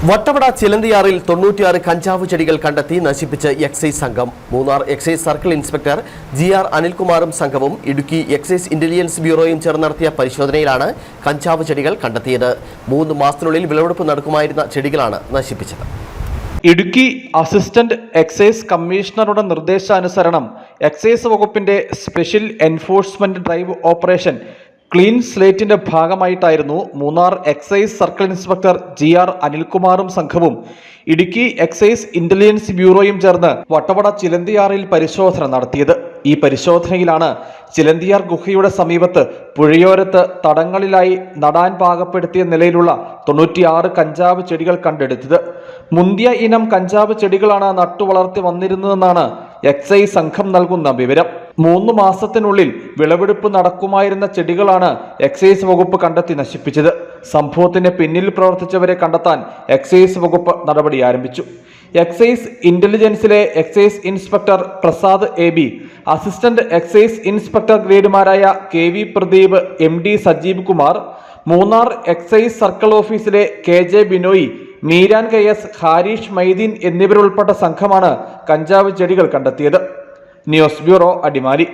വട്ടവട ചിലന്തിയാറിൽ 96 കഞ്ചാവ് ചെടികൾ കണ്ടെത്തി നശിപ്പിച്ച് എക്സൈസ് സംഘം. Munnar excise circle inspector GR അനിൽകുമാറും സംഘവും ഇടുക്കി എക്സൈസ് ഇന്റലിജൻസ് ബ്യൂറോയും ചേർന്ന് നടത്തിയ പരിശോധനയിലാണ് കഞ്ചാവ് ചെടികൾ കണ്ടെത്തിയത്. 3 മാസത്തിനുള്ളിൽ വിളവെടുപ്പ് നടക്കുമായിരുന്ന ചെടികളാണ് നശിപ്പിച്ചത്. ഇടുക്കി അസിസ്റ്റന്റ് എക്സൈസ് കമ്മീഷണറുടെ നിർദ്ദേശാനുസരണം എക്സൈസ് വകുപ്പിന്റെ special enforcement drive operation clean സ്ലേറ്റിന്റെ ഭാഗമായിട്ടായിരുന്നു Munnar excise circle inspector GR അനിൽകുമാറും സംഘവും ഇടുക്കി എക്സൈസ് ഇന്റലിജൻസ് ബ്യൂറോയും ചേർന്ന് വട്ടവട ചിലന്തിയാറിൽ പരിശോധന നടത്തിയത്. ഈ പരിശോധനയിലാണ് ചിലന്തിയാർ ഗുഹയുടെ സമീപത്ത് പുഴയോരത്ത് തടങ്ങളിലായി നടാൻ പാകപ്പെടുത്തിയ നിലയിലുള്ള 96 കഞ്ചാവ് ചെടികൾ കണ്ടെടുത്തത്. മുന്തിയ ഇനം കഞ്ചാവ് ചെടികളാണ് നട്ടുവളർത്തി വന്നിരുന്നതെന്നാണ് എക്സൈസ് സംഘം നൽകുന്ന വിവരം. 3 മാസത്തിനുള്ളിൽ വിളവെടുപ്പ് നടക്കുമായിരുന്ന ചെടികളാണ് എക്സൈസ് വകുപ്പ് കണ്ടെത്തി നശിപ്പിച്ചത്. സംഭവത്തിന് പിന്നിൽ പ്രവർത്തിച്ചവരെ കണ്ടെത്താൻ എക്സൈസ് വകുപ്പ് നടപടി ആരംഭിച്ചു. എക്സൈസ് ഇന്റലിജൻസിലെ excise inspector Prasad AB, assistant excise inspector ഗ്രേഡുമാരായ KV Pradeep, MD Sajeev Kumar, Munnar excise circle ഓഫീസിലെ KJ ബിനോയ്, മീരാൻ KS, ഹാരിഷ് മൈദീൻ എന്നിവരുൾപ്പെട്ട സംഘമാണ് കഞ്ചാവ് ചെടികൾ കണ്ടെത്തിയത്. News bureau, Adimali.